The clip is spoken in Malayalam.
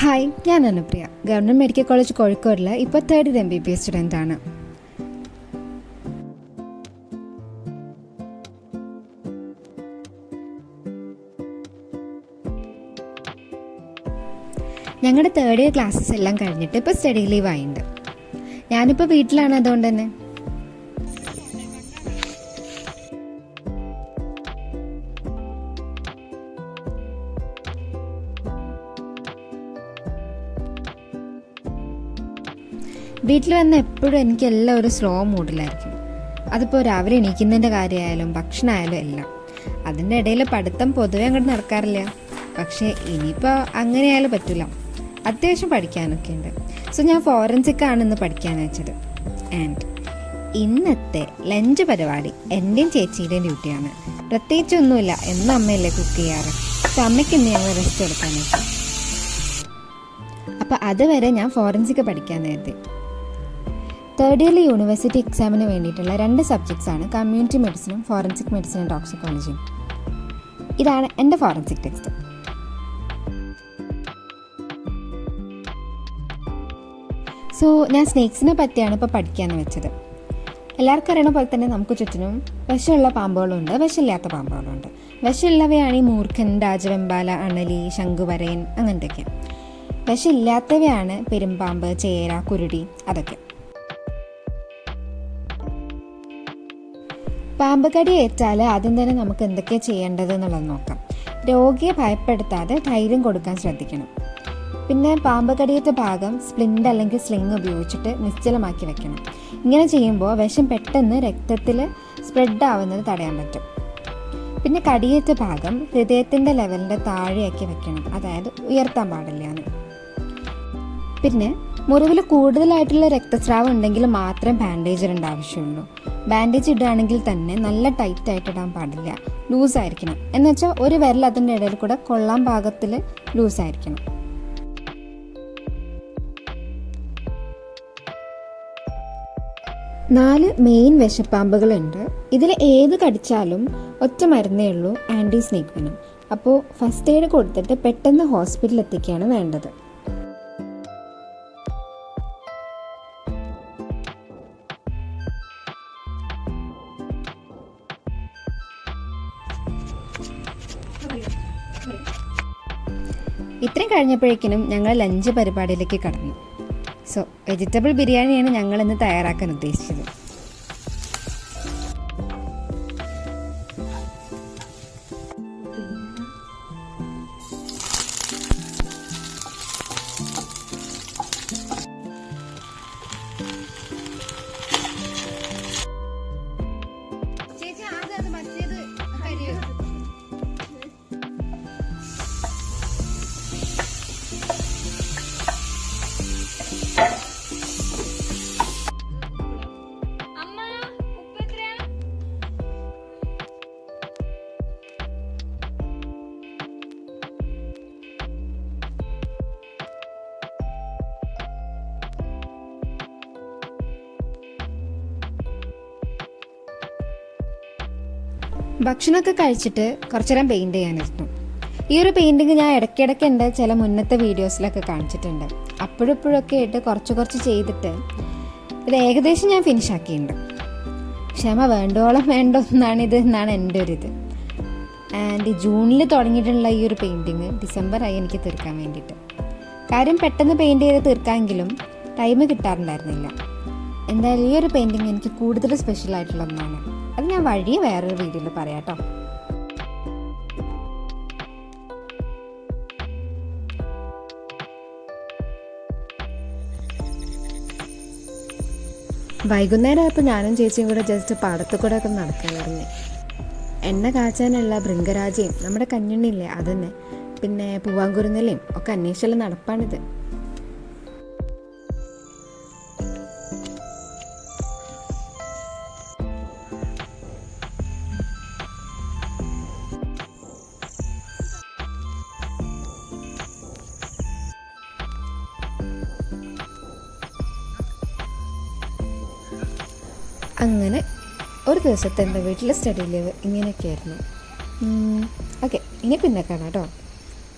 ഹായ്, ഞാൻ അനുപ്രിയ. ഗവൺമെൻറ് മെഡിക്കൽ കോളേജ് കോഴിക്കോടിൽ ഇപ്പോൾ 3rd MBBS സ്റ്റുഡൻ്റാണ്. ഞങ്ങളുടെ 3rd ഇയർ ക്ലാസ്സസ് എല്ലാം കഴിഞ്ഞിട്ട് ഇപ്പോൾ സ്റ്റഡി ലീവ് ആയിട്ടുണ്ട്. ഞാനിപ്പോൾ വീട്ടിലാണ്. അതുകൊണ്ട് തന്നെ വീട്ടിൽ വന്ന എപ്പോഴും എനിക്കെല്ലാം ഒരു സ്ലോ മൂഡിലായിരിക്കും. അതിപ്പോൾ രാവിലെ എണീക്കുന്നതിൻ്റെ കാര്യമായാലും ഭക്ഷണമായാലും എല്ലാം. അതിൻ്റെ ഇടയിൽ പഠിത്തം പൊതുവെ അങ്ങോട്ട് നടക്കാറില്ല. പക്ഷേ ഇനിയിപ്പോൾ അങ്ങനെയായാലും പറ്റില്ല. അത്യാവശ്യം പഠിക്കാനൊക്കെ ഉണ്ട്. സോ ഞാൻ ഫോറൻസിക് ഇന്ന് പഠിക്കാൻ വെച്ചത്. ആൻഡ് ഇന്നത്തെ ലഞ്ച് പരിപാടി എൻ്റെയും ചേച്ചിയുടെയും ഡ്യൂട്ടിയാണ്. പ്രത്യേകിച്ചൊന്നുമില്ല, എന്നും അമ്മയല്ലേ കുക്ക് ചെയ്യാറ്. സോ അമ്മയ്ക്ക് ഇന്ന് ഞങ്ങൾ റെസ്റ്റ് എടുക്കാൻ വെച്ചു. അപ്പോൾ അതുവരെ ഞാൻ ഫോറൻസിക് പഠിക്കാൻ നേരത്തെ 3rd ഇയറിൽ യൂണിവേഴ്സിറ്റി എക്സാമിന് വേണ്ടിയിട്ടുള്ള 2 സബ്ജക്ട്സാണ് കമ്മ്യൂണിറ്റി മെഡിസിനും ഫോറൻസിക് മെഡിസിനും ടോക്സിക്കോളജിയും. ഇതാണ് എൻ്റെ ഫോറൻസിക് ടെക്സ്റ്റ്. സോ ഞാൻ സ്നേക്സിനെ പറ്റിയാണ് ഇപ്പോൾ പഠിക്കാമെന്ന് വെച്ചത്. എല്ലാവർക്കും അറിയണ പോലെ തന്നെ നമുക്ക് ചുറ്റിനും വിഷമുള്ള പാമ്പുകളുണ്ട്, വിഷമില്ലാത്ത പാമ്പുകളുണ്ട്. വിഷമുള്ളവയാണ് ഈ മൂർഖൻ, രാജവെമ്പാല, അണലി, ശംഖുവരയൻ, അങ്ങനത്തെയൊക്കെ. വിഷമില്ലാത്തവയാണ് പെരുമ്പാമ്പ്, ചേര, കുരുടി, അതൊക്കെ. പാമ്പ് കടി ഏറ്റാൽ ആദ്യം തന്നെ നമുക്ക് എന്തൊക്കെയാണ് ചെയ്യേണ്ടത് എന്നുള്ളത് നോക്കാം. രോഗിയെ ഭയപ്പെടുത്താതെ ധൈര്യം കൊടുക്കാൻ ശ്രദ്ധിക്കണം. പിന്നെ പാമ്പ് കടിയേറ്റ ഭാഗം സ്പ്ലിൻ്റ് അല്ലെങ്കിൽ സ്ലിങ് ഉപയോഗിച്ചിട്ട് നിശ്ചലമാക്കി വെക്കണം. ഇങ്ങനെ ചെയ്യുമ്പോൾ വിഷം പെട്ടെന്ന് രക്തത്തിൽ സ്പ്രെഡ് ആവുന്നത് തടയാൻ പറ്റും. പിന്നെ കടിയേറ്റ ഭാഗം ഹൃദയത്തിൻ്റെ ലെവലിൻ്റെ താഴെയാക്കി വെക്കണം, അതായത് ഉയർത്താൻ പാടില്ല. പിന്നെ മുറിവിൽ കൂടുതലായിട്ടുള്ള രക്തസ്രാവം ഉണ്ടെങ്കിൽ മാത്രം ബാൻഡേജ് ഇടേണ്ട ആവശ്യമുള്ളൂ. ബാൻഡേജ് ഇടുകയാണെങ്കിൽ തന്നെ നല്ല ടൈറ്റായിട്ട് ഇടാൻ പാടില്ല, ലൂസായിരിക്കണം. എന്നുവെച്ചാൽ ഒരു വിരൽ അതിൻ്റെ ഇടയിൽ കൂടെ കൊള്ളാൻ പാകത്തിൽ ലൂസായിരിക്കണം. നാല് മെയിൻ വിഷപ്പാമ്പുകളുണ്ട്. ഇതിൽ ഏത് കടിച്ചാലും ഒറ്റ മരുന്നേ ഉള്ളൂ, ആൻറ്റി സ്നേക്ക് വെനം. അപ്പോൾ ഫസ്റ്റ് എയ്ഡ് കൊടുത്തിട്ട് പെട്ടെന്ന് ഹോസ്പിറ്റലിൽ എത്തിക്കുകയാണ് വേണ്ടത്. ഇത്രയും കഴിഞ്ഞപ്പോഴേക്കിനും ഞങ്ങൾ ലഞ്ച് പരിപാടിയിലേക്ക് കടന്നു. സോ വെജിറ്റബിൾ ബിരിയാണിയാണ് ഞങ്ങൾ ഇന്ന് തയ്യാറാക്കാൻ ഉദ്ദേശിച്ചത്. ഭക്ഷണമൊക്കെ കഴിച്ചിട്ട് കുറച്ചു നേരം പെയിൻറ് ചെയ്യാനിരുന്നു. ഈ ഒരു പെയിൻറ്റിങ് ഞാൻ ഇടയ്ക്കിടയ്ക്ക് എൻ്റെ ചില മുന്നത്തെ വീഡിയോസിലൊക്കെ കാണിച്ചിട്ടുണ്ട്. അപ്പോഴൊക്കെ ആയിട്ട് കുറച്ച് ചെയ്തിട്ട് ഇത് ഏകദേശം ഞാൻ ഫിനിഷ് ആക്കിയിട്ടുണ്ട്. ക്ഷമ വേണ്ടോളം വേണ്ടൊന്നാണിത് എന്നാണ് എൻ്റെ ഒരു ഇത്. ആൻഡ് ജൂണിൽ തുടങ്ങിയിട്ടുള്ള ഈ ഒരു പെയിൻറ്റിങ് ഡിസംബറായി എനിക്ക് തീർക്കാൻ വേണ്ടിയിട്ട്. കാര്യം പെട്ടെന്ന് പെയിൻറ് ചെയ്ത് തീർക്കാമെങ്കിലും ടൈം കിട്ടാറുണ്ടായിരുന്നില്ല. എന്തായാലും ഈ ഒരു പെയിൻറ്റിങ് എനിക്ക് കൂടുതൽ സ്പെഷ്യൽ ആയിട്ടുള്ള ഒന്നാണ്. അത് ഞാൻ വഴിയെ വേറൊരു വീഡിയോയിൽ പറയാം കേട്ടോ. വൈകുന്നേരം ആയപ്പോൾ ഞാനും ചേച്ചിയും കൂടെ ജസ്റ്റ് പാടത്തു കൂടെ ഒക്കെ നടക്കാൻ തുടങ്ങി. എണ്ണ കാച്ചാനുള്ള ഭൃംഗരാജയും നമ്മുടെ കഞ്ഞുണ്ണിയില്ലേ അതന്നെ, പിന്നെ പൂവാങ്കുരുന്നലയും ഒക്കെ അന്വേഷിച്ചുള്ള നടപ്പാണിത്. അങ്ങനെ ഒരു ദിവസത്തെ എൻ്റെ വീട്ടിലെ സ്റ്റഡി ലീവ് ഇങ്ങനെയൊക്കെയായിരുന്നു. ഓക്കെ, ഇനി പിന്നെ കാണാം കേട്ടോ.